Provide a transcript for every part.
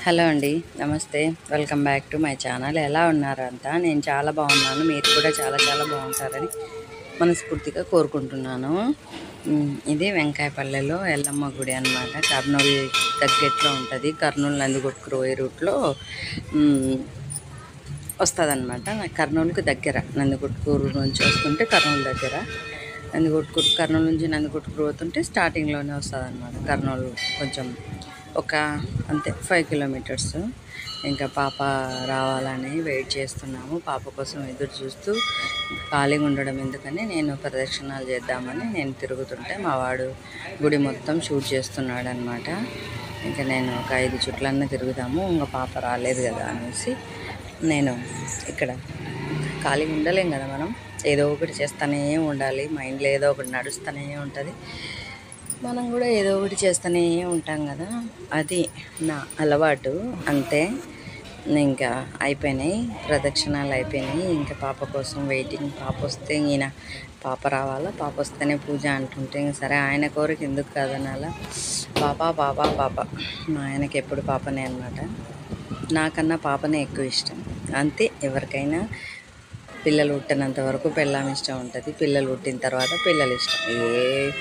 Hello అండి, నమస్తే. Welcome back to my channel. ఎలా ఉన్నారు అంతా? నేను చాలా బాగున్నాను. మీరు కూడా చాలా చాలా బాగుంటారని మనస్ఫూర్తిగా కోరుకుంటున్నాను. ఇది వెంకాయపల్లెలో ఎల్లమ్మ గుడి అనమాట. కర్నూలు దగ్గరలో ఉంటుంది. కర్నూలు నందికొట్కూరు పోయే రూట్లో వస్తుంది అనమాట. కర్నూలుకి దగ్గర, నందికొట్కూరు నుంచి వస్తుంటే కర్నూలు దగ్గర. కర్నూలు నుంచి నందికొట్కూరు పోతుంటే స్టార్టింగ్లోనే వస్తుంది అనమాట. కర్నూలు కొంచెం ఒక అంతే 5 కిలోమీటర్స్. ఇంకా పాప రావాలని వెయిట్ చేస్తున్నాము. పాప కోసం ఎదురు చూస్తూ ఖాళీగా ఉండడం ఎందుకని నేను ప్రదక్షిణాలు చేద్దామని నేను తిరుగుతుంటే మా వాడు గుడి మొత్తం షూట్ చేస్తున్నాడు అనమాట. ఇంకా నేను ఒక 5 చుట్లన్నా తిరుగుదాము, ఇంకా పాప రాలేదు కదా అనేసి నేను ఇక్కడ ఖాళీగా ఉండలేం కదా మనం, ఏదో ఒకటి చేస్తూనే ఉండాలి. మైండ్లో ఏదో ఒకటి నడుస్తూనే ఉంటుంది. మనం కూడా ఏదో ఒకటి చేస్తూనే ఉంటాం కదా, అది నా అలవాటు అంతే. ఇంకా అయిపోయినాయి, ప్రదక్షిణాలు అయిపోయినాయి. ఇంకా పాప కోసం వెయిటింగ్. పాప వస్తే ఈయన పాప రావాలా, పాప వస్తేనే పూజ అంటుంటే ఇంక సరే ఆయన కోరిక ఎందుకు కాదనాలా. పాప పాప పాప, మా ఆయనకి ఎప్పుడు పాపనే అనమాట. నాకన్నా పాపనే ఎక్కువ ఇష్టం. అంతే, ఎవరికైనా పిల్లలు పుట్టినంత వరకు పెళ్ళాం ఇష్టం ఉంటుంది, పిల్లలు పుట్టిన తర్వాత పిల్లలు ఇష్టం. ఏ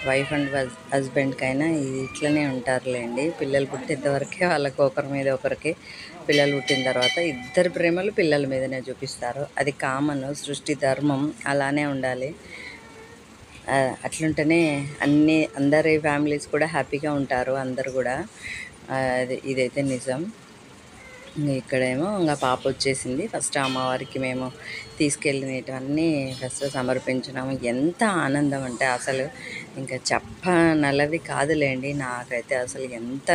వైఫ్ అండ్ హస్బెండ్కైనా ఇట్లనే ఉంటారులేండి. పిల్లలు పుట్టేంతవరకే వాళ్ళకి ఒకరి మీద ఒకరికి, పిల్లలు పుట్టిన తర్వాత ఇద్దరు ప్రేమలు పిల్లల మీదనే చూపిస్తారు. అది కామన్, సృష్టి ధర్మం, అలానే ఉండాలి. అట్లుంటేనే అందరి ఫ్యామిలీస్ కూడా హ్యాపీగా ఉంటారు. అందరు కూడా ఇదైతే నిజం. ఇక్కడేమో ఇంకా పాప వచ్చేసింది. ఫస్ట్ అమ్మవారికి మేము తీసుకెళ్ళినవన్నీ ఫస్ట్ సమర్పించినాము. ఎంత ఆనందం అంటే అసలు ఇంకా చెప్పనలవి కాదులేండి. నాకైతే అసలు ఎంత,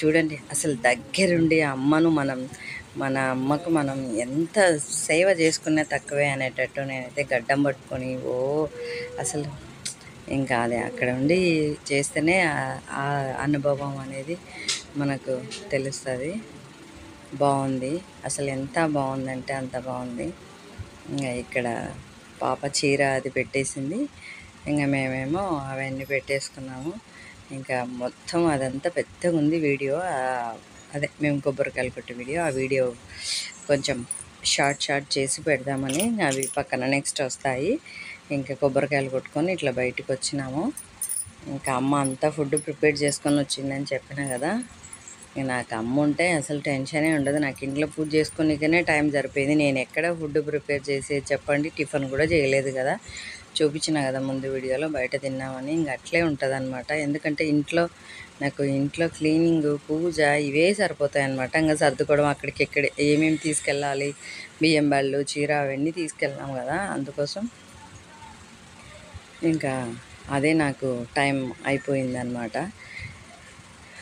చూడండి అసలు దగ్గరుండి మన అమ్మకు మనం ఎంత సేవ చేసుకునే తక్కువే అనేటట్టు నేనైతే గడ్డం పట్టుకొని అసలు ఇంకా అది అక్కడ ఉండి చేస్తేనే ఆ అనుభవం అనేది మనకు తెలుస్తుంది. బాగుంది, అసలు ఎంత బాగుందంటే అంత బాగుంది. ఇంకా ఇక్కడ పాప చీర అది పెట్టేసింది, ఇంకా మేమేమో అవన్నీ పెట్టేసుకున్నాము. ఇంకా మొత్తం అదంతా పెద్దగా ఉంది వీడియో. అదే మేము కొబ్బరికాయలు కొట్టే వీడియో, ఆ వీడియో కొంచెం షార్ట్ చేసి పెడదామని అవి పక్కన నెక్స్ట్ వస్తాయి. ఇంకా కొబ్బరికాయలు కొట్టుకొని ఇట్లా బయటకు వచ్చినాము. ఇంకా అమ్మ అంతా ఫుడ్ ప్రిపేర్ చేసుకొని వచ్చిందని చెప్పిన కదా. నాకు అమ్మ ఉంటే అసలు టెన్షనే ఉండదు. నాకు ఇంట్లో పూజ చేసుకునేకనే టైం సరిపోయింది. నేను ఎక్కడ ఫుడ్ ప్రిపేర్ చేసేది చెప్పండి. టిఫిన్ కూడా చేయలేదు కదా, చూపించిన కదా ముందు వీడియోలో, బయట తిన్నామని. ఇంక అట్లే ఉంటుంది అనమాట. ఎందుకంటే నాకు ఇంట్లో క్లీనింగ్, పూజ ఇవే సరిపోతాయి అనమాట. ఇంకా సర్దుకోవడం, అక్కడికి ఎక్కడ ఏమేమి తీసుకెళ్ళాలి, బియ్యం బళ్ళు, చీర అవన్నీ తీసుకెళ్ళాం కదా, అందుకోసం ఇంకా అదే నాకు టైం అయిపోయిందనమాట.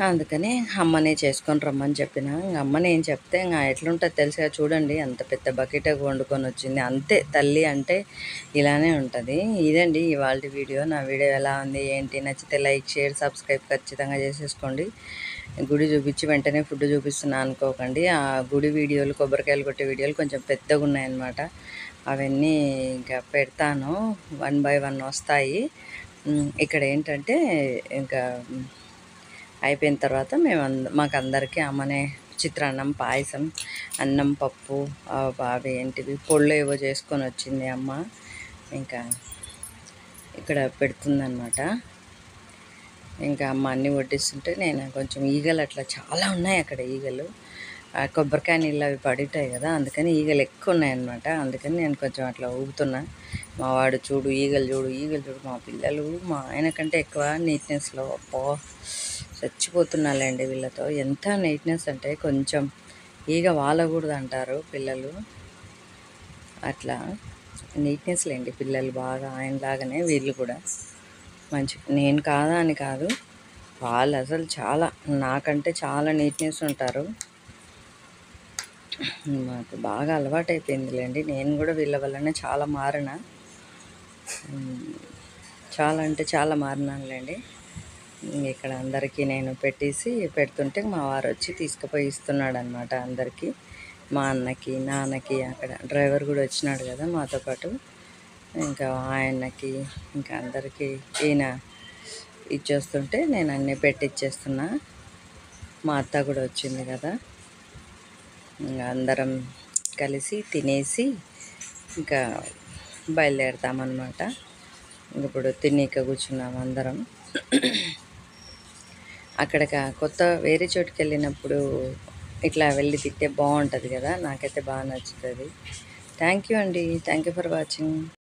అందుకని అమ్మనే చేసుకొని రమ్మని చెప్పిన. అమ్మని ఏం చెప్తే ఇంకా ఎట్లుంటుంది తెలుసుగా. చూడండి అంత పెద్ద బకెట్ వండుకొని వచ్చింది. అంతే, తల్లి అంటే ఇలానే ఉంటుంది. ఇదండి ఇవాళ వీడియో. నా వీడియో ఎలా ఉంది ఏంటి, నచ్చితే లైక్, షేర్, సబ్స్క్రైబ్ ఖచ్చితంగా చేసేసుకోండి. గుడి చూపించి వెంటనే ఫుడ్ చూపిస్తున్నా అనుకోకండి. ఆ గుడి వీడియోలు, కొబ్బరికాయలు కొట్టే వీడియోలు కొంచెం పెద్దగా ఉన్నాయన్నమాట. అవన్నీ ఇంకా పెడతాను, 1 by 1 వస్తాయి. ఇక్కడ ఏంటంటే ఇంకా అయిపోయిన తర్వాత మాకు అందరికీ అమ్మనే చిత్రాన్నం, పాయసం, అన్నం, పప్పు, అవి ఏంటివి పొళ్ళు ఏవో చేసుకొని వచ్చింది అమ్మ. ఇంకా ఇక్కడ పెడుతుందన్నమాట. ఇంకా అమ్మ అన్నీ వడ్డిస్తుంటే నేను కొంచెం ఈగలు అట్లా చాలా ఉన్నాయి అక్కడ ఈగలు. కొబ్బరికాయ నీళ్ళు అవి పడిటాయి కదా, అందుకని ఈగలు ఎక్కువ ఉన్నాయన్నమాట. అందుకని నేను కొంచెం అట్లా ఊగుతున్నా. మా వాడు చూడు ఈగలు చూడు. మా పిల్లలు మా ఆయన కంటే ఎక్కువ నీట్నెస్లో చచ్చిపోతున్నాలేండి వీళ్ళతో. ఎంత నీట్నెస్ అంటే కొంచెం ఈగ వాలకూడదు అంటారు పిల్లలు, అట్లా నీట్నెస్ లేండి పిల్లలు బాగా. ఆయనలాగానే వీళ్ళు కూడా మంచి, నేను కాదా అని కాదు, వాళ్ళు అసలు చాలా నాకంటే చాలా నీట్నెస్ ఉంటారు. మాకు బాగా అలవాటు అయిపోయిందిలేండి. నేను కూడా వీళ్ళ వల్లనే చాలా మారిన, చాలా అంటే చాలా మారినానులేండి. ఇక్కడ అందరికీ నేను పెడుతుంటే మా వారు వచ్చి తీసుకుపోయి ఇస్తున్నాడు అనమాట అందరికీ. మా అన్నకి, నాన్నకి, అక్కడ డ్రైవర్ కూడా వచ్చినాడు కదా మాతో పాటు, ఇంకా ఆయనకి, ఇంకా అందరికీ ఈయన ఇచ్చేస్తుంటే నేను అన్నీ పెట్టిచ్చేస్తున్నా. మా అత్త కూడా వచ్చింది కదా, ఇంకా అందరం కలిసి తినేసి ఇంకా బయలుదేరుతామన్నమాట. ఇప్పుడు తినేక కూర్చున్నాము అందరం. అక్కడ కొత్త వేరే చోటుకి వెళ్ళినప్పుడు ఇట్లా వెళ్ళి తింటే బాగుంటుంది కదా, నాకైతే బాగా నచ్చుతుంది. థ్యాంక్ యూ అండి, థ్యాంక్ యూ ఫర్ వాచింగ్.